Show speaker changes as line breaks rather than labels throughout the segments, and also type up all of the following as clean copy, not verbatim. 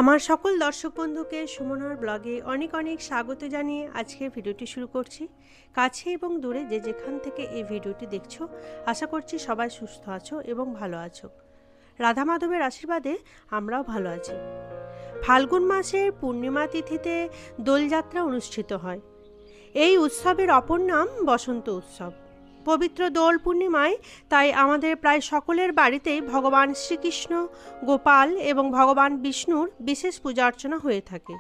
আমার সকল দর্শক বন্ধুকে সুমনার ব্লগে অনেক অনেক স্বাগত জানিয়ে আজকের ভিডিওটি শুরু করছি। কাছে এবং দূরে যে যেখান থেকে এই ভিডিওটি দেখছো, আশা করছি সবাই সুস্থ আছো এবং ভালো আছো। রাধা মাধবের আশীর্বাদে আমরাও ভালো আছি। ফাল্গুন মাসের পূর্ণিমা তিথিতে দোলযাত্রা অনুষ্ঠিত হয়। এই উৎসবের অপর নাম বসন্ত উৎসব। পবিত্র দোল পূর্ণিমায় তাই আমাদের প্রায় সকলের বাড়িতেই ভগবান শ্রীকৃষ্ণ, গোপাল এবং ভগবান বিষ্ণুর বিশেষ পূজা অর্চনা হয়ে থাকে।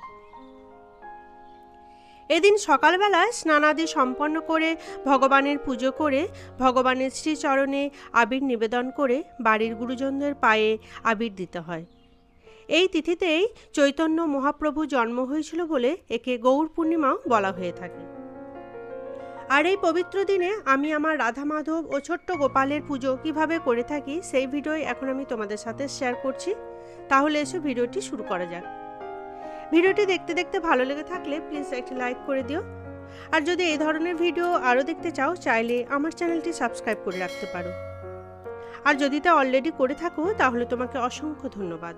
এদিন সকালবেলায় স্নানাদি সম্পন্ন করে ভগবানের পুজো করে ভগবানের শ্রীচরণে আবির নিবেদন করে বাড়ির গুরুজনদের পায়ে আবির দিতে হয়। এই তিথিতেই চৈতন্য মহাপ্রভু জন্ম হয়েছিল বলে একে গৌর পূর্ণিমাও বলা হয়ে থাকে। আর এই পবিত্র দিনে আমি আমার রাধা মাধব ও ছোট্ট গোপালের পুজো কিভাবে করে থাকি সেই ভিডিও এখন আমি তোমাদের সাথে শেয়ার করছি। তাহলে এসো ভিডিওটি শুরু করা যাক। ভিডিওটি দেখতে দেখতে ভালো লেগে থাকলে প্লিজ একটি লাইক করে দিও। আর যদি এই ধরনের ভিডিও আরও দেখতে চাও, চাইলে আমার চ্যানেলটি সাবস্ক্রাইব করে রাখতে পারো। আর যদি তা অলরেডি করে থাকো তাহলে তোমাকে অসংখ্য ধন্যবাদ।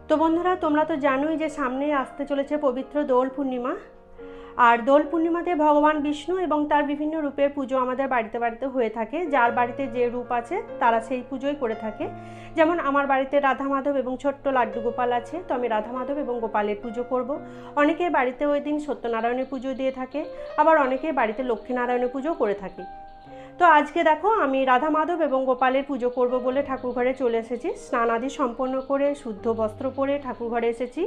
তো বন্ধুরা, তোমরা তো জানোই যে সামনে আসতে চলেছে পবিত্র দোল পূর্ণিমা। আর দোল পূর্ণিমাতে ভগবান বিষ্ণু এবং তার বিভিন্ন রূপের পুজো আমাদের বাড়িতে বাড়িতে হয়ে থাকে। যার বাড়িতে যে রূপ আছে তারা সেই পুজোই করে থাকে। যেমন আমার বাড়িতে রাধা মাধব এবং ছোট্ট লাড্ডু গোপাল আছে, তো আমি রাধা মাধব এবং গোপালের পুজো করব। অনেকের বাড়িতে ওই দিন সত্যনারায়ণের পুজো দিয়ে থাকে, আবার অনেকের বাড়িতে লক্ষ্মীনারায়ণের পুজো করে থাকে। তো আজকে দেখো আমি রাধা মাধব এবং গোপালের পুজো করব বলে ঠাকুর ঘরে চলে এসেছি। স্নানাদি সম্পন্ন করে শুদ্ধ বস্ত্র পরে ঠাকুর ঘরে এসেছি।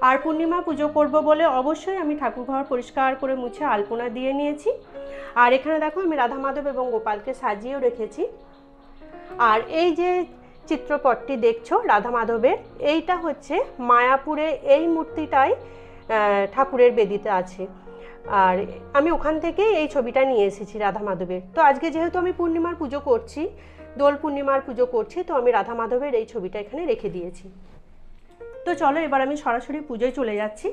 আর পূর্ণিমা পুজো করব বলে অবশ্যই আমি ঠাকুরঘর পরিষ্কার করে মুছে আলপনা দিয়ে নিয়েছি। আর এখানে দেখো আমি রাধা মাধব এবং গোপালকে সাজিয়েও রেখেছি। আর এই যে চিত্রপটটি দেখছো রাধা মাধবের, এইটা হচ্ছে মায়াপুরে এই মূর্তিটাই ঠাকুরের বেদিতে আছে। আর আমি ওখান থেকে এই ছবিটা নিয়ে এসেছি রাধা মাধবের। তো আজকে যেহেতু আমি পূর্ণিমার পুজো করছি, দোল পূর্ণিমার পুজো করছি, তো আমি রাধা মাধবের এই ছবিটা এখানে রেখে দিয়েছি। তো চলো এবার আমি সরাসরি পুজোয় চলে যাচ্ছি।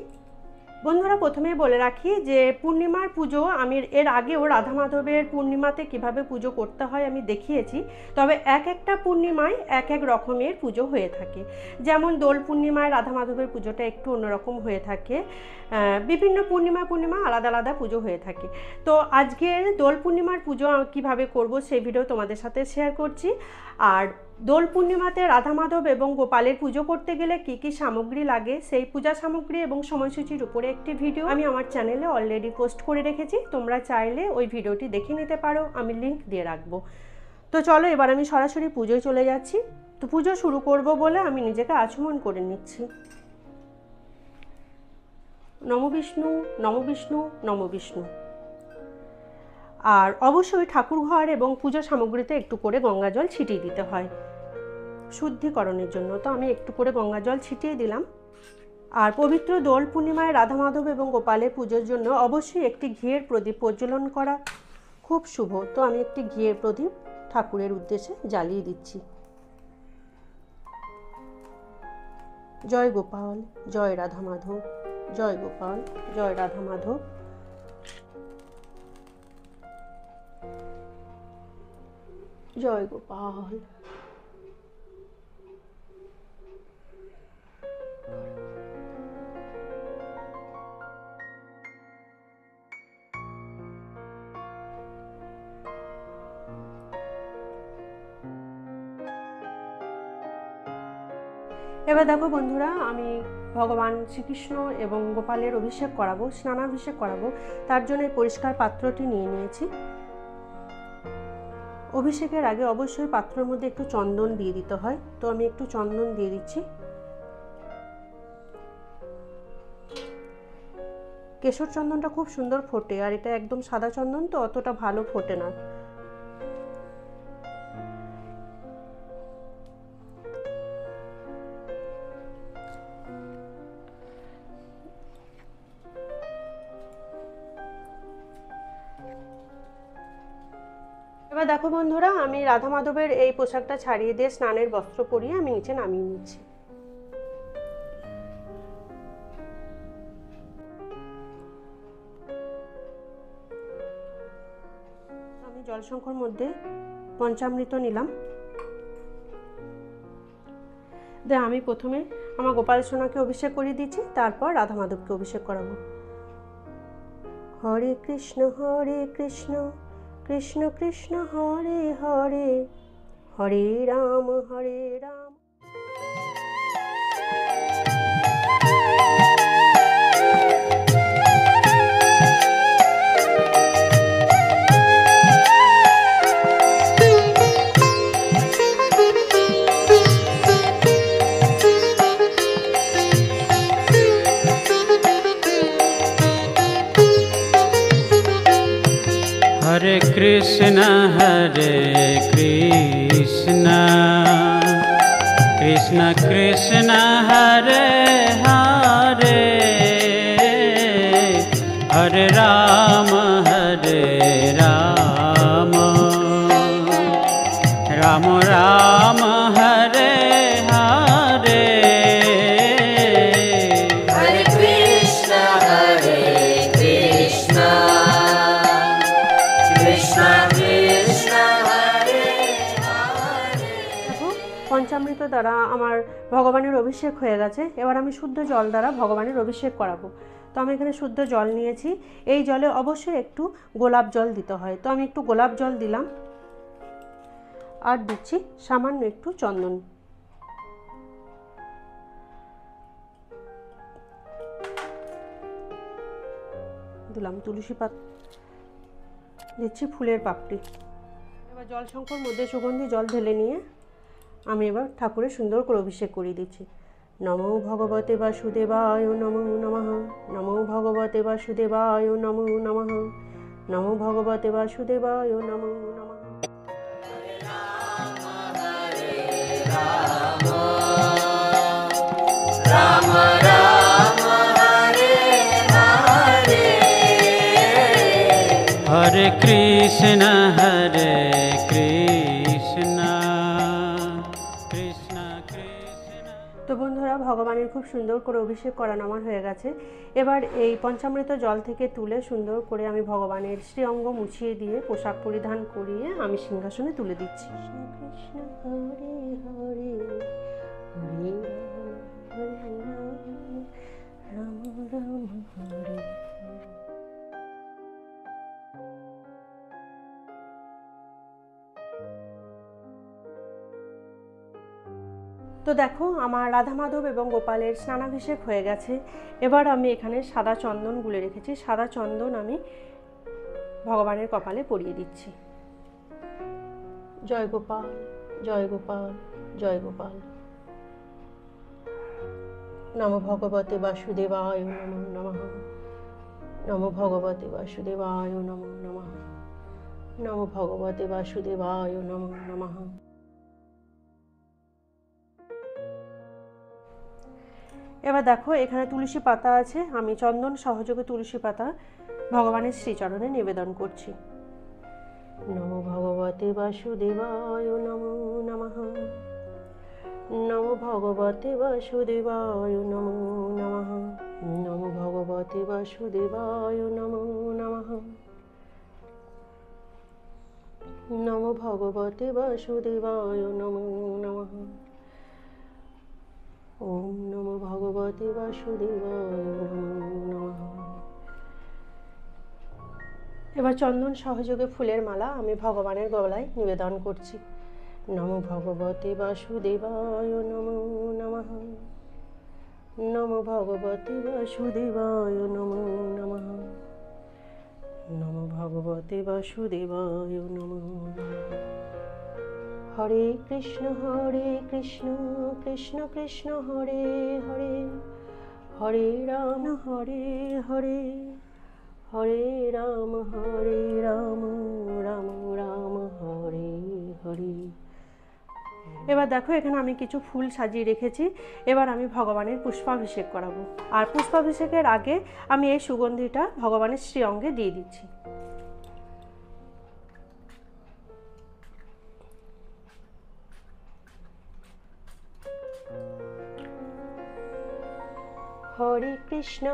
বন্ধুরা, প্রথমেই বলে রাখি যে পূর্ণিমার পুজো আমি এর আগেও রাধা মাধবের পূর্ণিমাতে কিভাবে পুজো করতে হয় আমি দেখিয়েছি। তবে এক একটা পূর্ণিমায় এক এক রকমের পুজো হয়ে থাকে। যেমন দোল পূর্ণিমায় রাধা মাধবের পুজোটা একটু অন্যরকম হয়ে থাকে। বিভিন্ন পূর্ণিমা আলাদা আলাদা পুজো হয়ে থাকে। তো আজকের দোল পূর্ণিমার পুজো কিভাবে করব সেই ভিডিও তোমাদের সাথে শেয়ার করছি। আর দোল পূর্ণিমাতে রাধা মাধব এবং গোপালের পুজো করতে গেলে কি কি সামগ্রী লাগে সেই পূজা সামগ্রী এবং সময়সূচির উপরে একটি ভিডিও আমি আমার চ্যানেলে অলরেডি পোস্ট করে রেখেছি। তোমরা চাইলে ওই ভিডিওটি দেখে নিতে পারো, আমি লিংক দিয়ে রাখবো। তো চলো এবার আমি সরাসরি পুজোয় চলে যাচ্ছি। তো পুজো শুরু করব বলে আমি নিজেকে আচমন করে নিচ্ছি। নমো বিষ্ণু, নমো বিষ্ণু, নমো বিষ্ণু। আর অবশ্যই ঠাকুরঘর এবং পুজো সামগ্রীতে একটু করে গঙ্গা জল ছিটিয়ে দিতে হয় শুদ্ধিকরণের জন্য। তো আমি একটু করে গঙ্গা জল ছিটিয়ে দিলাম। আর পবিত্র দোল পূর্ণিমায় রাধা মাধব এবং গোপালের পুজোর জন্য অবশ্যই একটি ঘিয়ের প্রদীপ প্রজ্বলন করা খুব শুভ। তো আমি একটি ঘিয়ের প্রদীপ ঠাকুরের উদ্দেশ্যে জ্বালিয়ে দিচ্ছি। জয় গোপাল, জয় রাধা মাধব, জয় গোপাল, জয় রাধা মাধব। জয় গোপাল। এবার দেখো বন্ধুরা, আমি ভগবান শ্রীকৃষ্ণ এবং গোপালের অভিষেক করাবো, স্নানাভিষেক করাবো। তার জন্য এই পরিষ্কার পাত্রটি নিয়ে নিয়েছি। অভিষেকের আগে অবশ্যই পাত্রের মধ্যে একটু চন্দন দিয়ে দিতে হয়, তো আমি একটু চন্দন দিয়ে দিচ্ছি। কেশর চন্দনটা খুব সুন্দর ফোটে, আর এটা একদম সাদা চন্দন তো অতটা ভালো ফোটে না। এবার দেখো বন্ধুরা, আমি রাধা মাধবের এই পোশাকটা ছাড়িয়ে দিয়ে স্নানের বস্ত্র পরিয়ে আমি নিচে নামিয়ে নিচ্ছি। আমি জলশঙ্কর মধ্যে পঞ্চামৃত নিলাম। আমি প্রথমে আমার গোপাল সোনাকে অভিষেক করিয়ে দিচ্ছি, তারপর রাধা মাধবকে অভিষেক করাবো। হরে কৃষ্ণ কৃষ্ণ কৃষ্ণ হরে হরে, হরে রাম হরে রাম।
हरे कृष्ण कृष्ण कृष्ण हरे हरे, हरे राम राम राम हरे हरे।
हरे कृष्ण कृष्ण कृष्ण हरे हरे।
দেখো, পঞ্চামৃত দ্বারা আমার ভগবানের অভিষেক হয়ে গেছে। এবার আমি শুদ্ধ জল দ্বারা ভগবানের অভিষেক করাবো। তো আমি এখানে শুদ্ধ জল নিয়েছি। এই জলে অবশ্যই একটু গোলাপ জল দিতে হয়, তো আমি একটু গোলাপ জল দিলাম, আর দিচ্ছি সামান্য একটু চন্দন। দিলাম তুলসী পাতা, দিচ্ছি ফুলের পাপড়ি। এবার জলশঙ্কর মধ্যে সুগন্ধি জল ঢেলে নিয়ে আমি এবার ঠাকুরের সুন্দর করে অভিষেক করিয়ে দিচ্ছি। নমো ভগবতে বাসুদেবায় নমো নমঃ, নমো ভগবতে বাসুদেবায় নমো নমঃ, নমো ভগবতে বাসুদেবায় নমো নমঃ।
राम राम हरे हरे,
हरे कृष्ण कृष्ण कृष्ण।
তো বন্ধুরা, ভগবানের খুব সুন্দর করে অভিষেক করানো আমার হয়ে গেছে। এবার এই পঞ্চামৃত জল থেকে তুলে সুন্দর করে আমি ভগবানের শ্রীঅঙ্গ মুছিয়ে দিয়ে পোশাক পরিধান করিয়ে আমি সিংহাসনে তুলে দিচ্ছি। কৃষ্ণ হরে হরে, হরে রাম রাম হরে। তো দেখো, আমার রাধা মাধব এবং গোপালের স্নানাভিষেক হয়ে গেছে। এবার আমি এখানে সাদা চন্দন গুলে রেখেছি, সাদা চন্দন আমি ভগবানের কপালে পরিয়ে দিচ্ছি। জয় গোপাল জয় গোপাল জয় গোপাল। নমো ভগবতে বাসুদেবায় নমো নমঃ, নমো ভগবতে বাসুদেবায় নমো নমঃ, নমো ভগবতে বাসুদেবায় নমো নমঃ। এবার দেখো, এখানে তুলসী পাতা আছে, আমি চন্দন সহযোগে তুলসী পাতা ভগবানের শ্রীচরণে নিবেদন করছি। নমো ভগবতে বাসুদেবায় নমো নমঃ, নমো ভগবতে বাসুদেবায় নমো নমঃ, নমো ভগবতে বাসুদেবায় নমো নমঃ, নমো ভগবতে বাসুদেবায় নমো নমঃ। ওম নমো ভগবতে বাসুদেবায় নমো নমঃ। এবার চন্দন সহযোগে ফুলের মালা আমি ভগবানের গলায় নিবেদন করছি। নমো ভগবতে বাসুদেবায় নমো নমঃ, নমো ভগবতে বাসুদেবায় নমো নমঃ। নমো ভগবতে বাসুদেবায় নমো নমঃ। হরে কৃষ্ণ কৃষ্ণ কৃষ্ণ হরে হরে, হরে রাম হরে রাম রাম রাম হরে হরে। এবার দেখো এখানে আমি কিছু ফুল সাজিয়ে রেখেছি। এবার আমি ভগবানের পুষ্পাভিষেক করাবো। আর পুষ্পাভিষেকের আগে আমি এই সুগন্ধিটা ভগবানের শ্রীঅঙ্গে দিয়ে দিচ্ছি। হরে কৃষ্ণ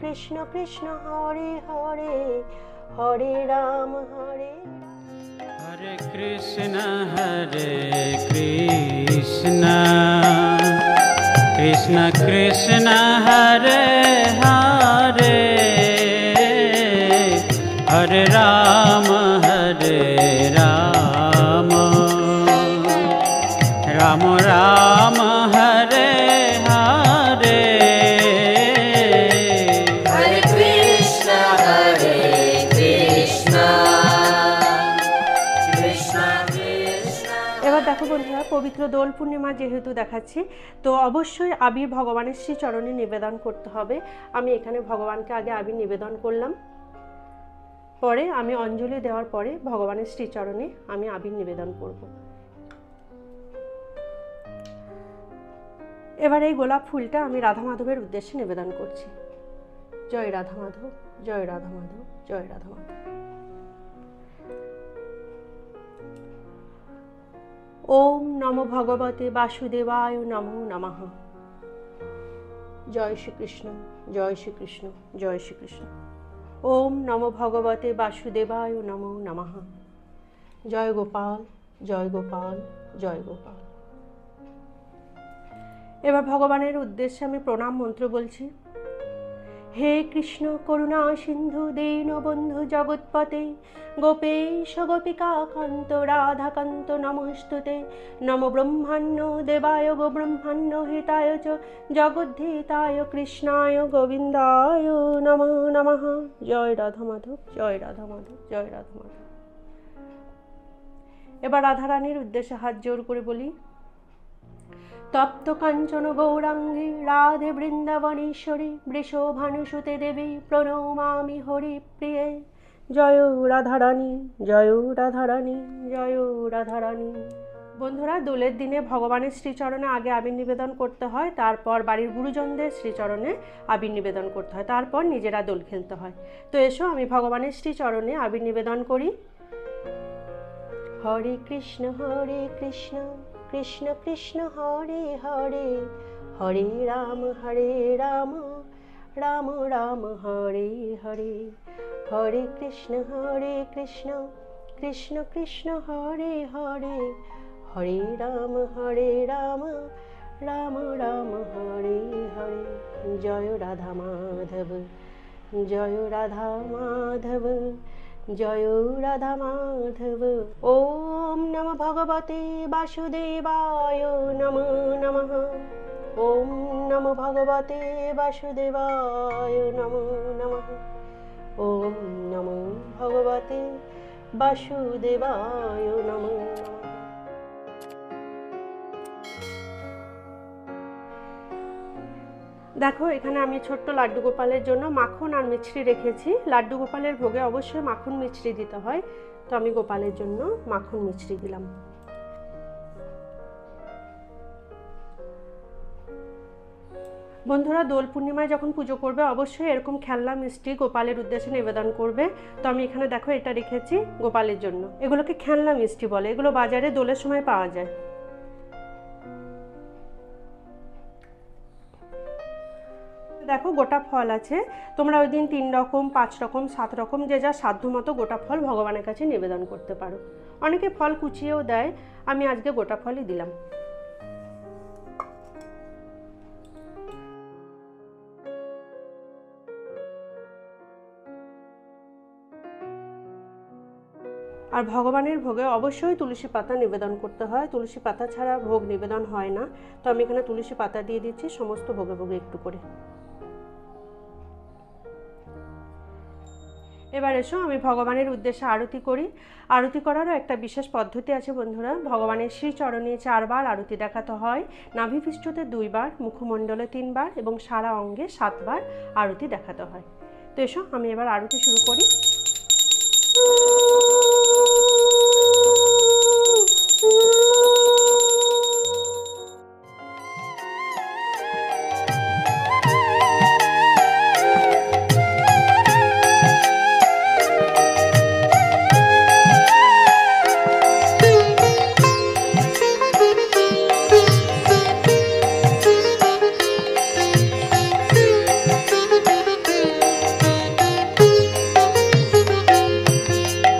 কৃষ্ণ কৃষ্ণ হরে হরে, হরে রাম
হরে কৃষ্ণ কৃষ্ণ কৃষ্ণ হরে হরে, হরে Ram Ram Ram Hare Hare.
Hare Krishna, Krishna Krishna
এবার দেখো বন্ধুরা, পবিত্র দোল পূর্ণিমা যেহেতু দেখাচ্ছি, তো অবশ্যই আবির ভগবানের শ্রীচরণে নিবেদন করতে হবে। আমি এখানে ভগবানকে আগে আবির নিবেদন করলাম, পরে আমি অঞ্জলি দেওয়ার পরে ভগবানের শ্রীচরণে আমি আবির নিবেদন করব। এবার এই গোলাপ ফুলটা আমি রাধা মাধবের উদ্দেশ্যে নিবেদন করছি। জয় রাধা মাধব, জয় রাধা মাধব, জয় রাধা মাধব। ওম নমো ভগবতে বাসুদেবায় নমো নমঃ। জয় শ্রীকৃষ্ণ, জয় শ্রীকৃষ্ণ, জয় শ্রীকৃষ্ণ। ওম নমো ভগবতে বাসুদেবায় নমো নমঃ। জয় গোপাল, জয় গোপাল, জয় গোপাল। এবার ভগবানের উদ্দেশ্যে আমি প্রণাম মন্ত্র বলছি। হে কৃষ্ণ করুণা সিন্ধু দীনবন্ধু জগৎপতে, গোপেশ গোপিকা কান্ত রাধাকান্ত নমস্তুতে। নম ব্রহ্মাণ্য দেবায় গো ব্রহ্মাণ্য হিতায় চ জগদ্ধিতায় কৃষ্ণায় গোবিন্দায় নমো নমঃ। জয় রাধা মাধব, জয় রাধা মাধব, জয় রাধা মাধব। এবার রাধারানীর উদ্দেশ্যে হাত জোর করে বলি। তপ্ত কাঞ্চন গৌরাঙ্গী রাধে বৃন্দাবনেশ্বরী, বৃষভানুসুতে দেবী প্রণমামি হরি প্রিয়ে। জয় রাধারানী, জয় রাধারানী, জয় রাধারানী। বন্ধুরা, দোলের দিনে ভগবানের শ্রীচরণে আগে আবির নিবেদন করতে হয়, তারপর বাড়ির গুরুজনদের শ্রীচরণে আবির নিবেদন করতে হয়, তারপর নিজেরা দোল খেলতে হয়। তো এসো আমি ভগবানের শ্রীচরণে আবির নিবেদন করি। হরে কৃষ্ণ কৃষ্ণ কৃষ্ণ হরে হরে, হরে রাম রাম রাম হরে হরে। হরে কৃষ্ণ কৃষ্ণ কৃষ্ণ হরে হরে, হরে রাম রাম রাম হরে হরে। জয় রাধা মাধব, জয় রাধা মাধব, জয় রাধা মাধব। ওম নমঃ ভগবতে বাসুদেবায় নমো নমঃ। ওম নমো ভগবতে বাসুদেবায় নমো নমঃ। ওম নমো ভগবতে বাসুদেবায় নমো নমঃ। দেখো এখানে আমি ছোট্ট লাড্ডু গোপালের জন্য মাখন আর মিছরি রেখেছি। লাড্ডু গোপালের ভোগে অবশ্যই মাখন মিছরি দিতে হয়, তো আমি গোপালের জন্য মাখন মিছরি দিলাম। বন্ধুরা, দোল পূর্ণিমায় যখন পুজো করবে অবশ্যই এরকম খেলনা মিষ্টি গোপালের উদ্দেশ্যে নিবেদন করবে। তো আমি এখানে দেখো এটা রেখেছি গোপালের জন্য। এগুলোকে খেলনা মিষ্টি বলে, এগুলো বাজারে দোলের সময় পাওয়া যায়। দেখো গোটা ফল আছে, তোমরা ওই দিন 3 রকম 5 রকম 7 রকম যে যা সাধ্য মতো গোটা ফল ভগবানের কাছে নিবেদন করতে পারো। অনেকে ফল কুচিয়েও দেয়, আমি আজকে গোটা ফলই দিলাম। আর ভগবানের ভোগে অবশ্যই তুলসী পাতা নিবেদন করতে হয়, তুলসী পাতা ছাড়া ভোগ নিবেদন হয় না। তো আমি এখানে তুলসী পাতা দিয়ে দিচ্ছি সমস্ত ভোগে ভোগে একটু করে। এবার এসো আমি ভগবানের উদ্দেশ্যে আরতি করি। আরতি করারও একটা বিশেষ পদ্ধতি আছে বন্ধুরা। ভগবানের শ্রীচরণে 4 বার আরতি দেখাতে হয়, নাভিপৃষ্ঠতে 2 বার, মুখমণ্ডলে 3 বার এবং সারা অঙ্গে 7 বার আরতি দেখাতে হয়। তো এসো আমি এবার আরতি শুরু করি।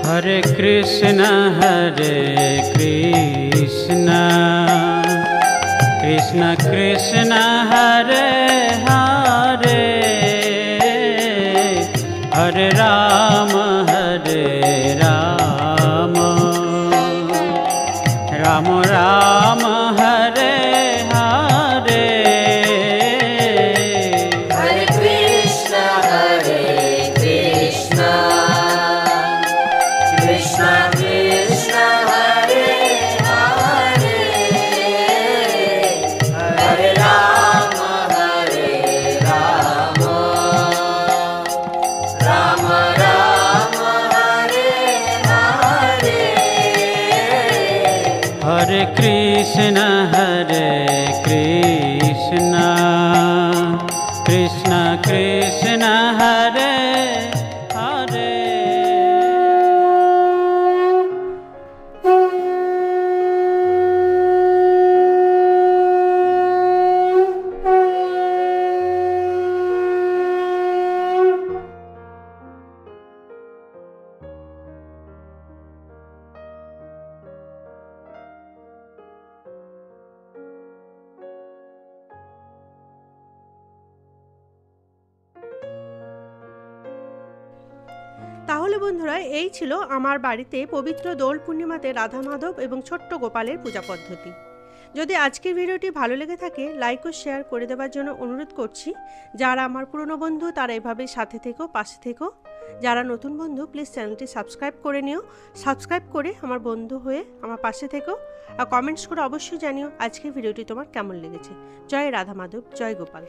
हरे कृष्ण कृष्ण कृष्ण हरे हरे, हरे Ram Ram Ram Hare Hare.
Hare Krishna, Krishna Krishna Hare Hare, Hare Rama, Rama Rama Hare Hare।
हरे कृष्ण कृष्ण कृष्ण हरे हरे।
তাহলে বন্ধুরা এই ছিল আমার বাড়িতে পবিত্র দোল পূর্ণিমাতে রাধা মাধব এবং ছোট্ট গোপালের পূজা পদ্ধতি। যদি আজকের ভিডিওটি ভালো লেগে থাকে লাইক ও শেয়ার করে দেওয়ার জন্য অনুরোধ করছি। যারা আমার পুরনো বন্ধু তারা এভাবে সাথে থেকো, পাশে থেকো। যারা নতুন বন্ধু প্লিজ চ্যানেলটি সাবস্ক্রাইব করে নিও। সাবস্ক্রাইব করে আমার বন্ধু হয়ে আমার পাশে থেকো আর কমেন্টস করে অবশ্যই জানিও আজকের ভিডিওটি তোমার কেমন লেগেছে। জয় রাধা মাধব, জয় গোপাল।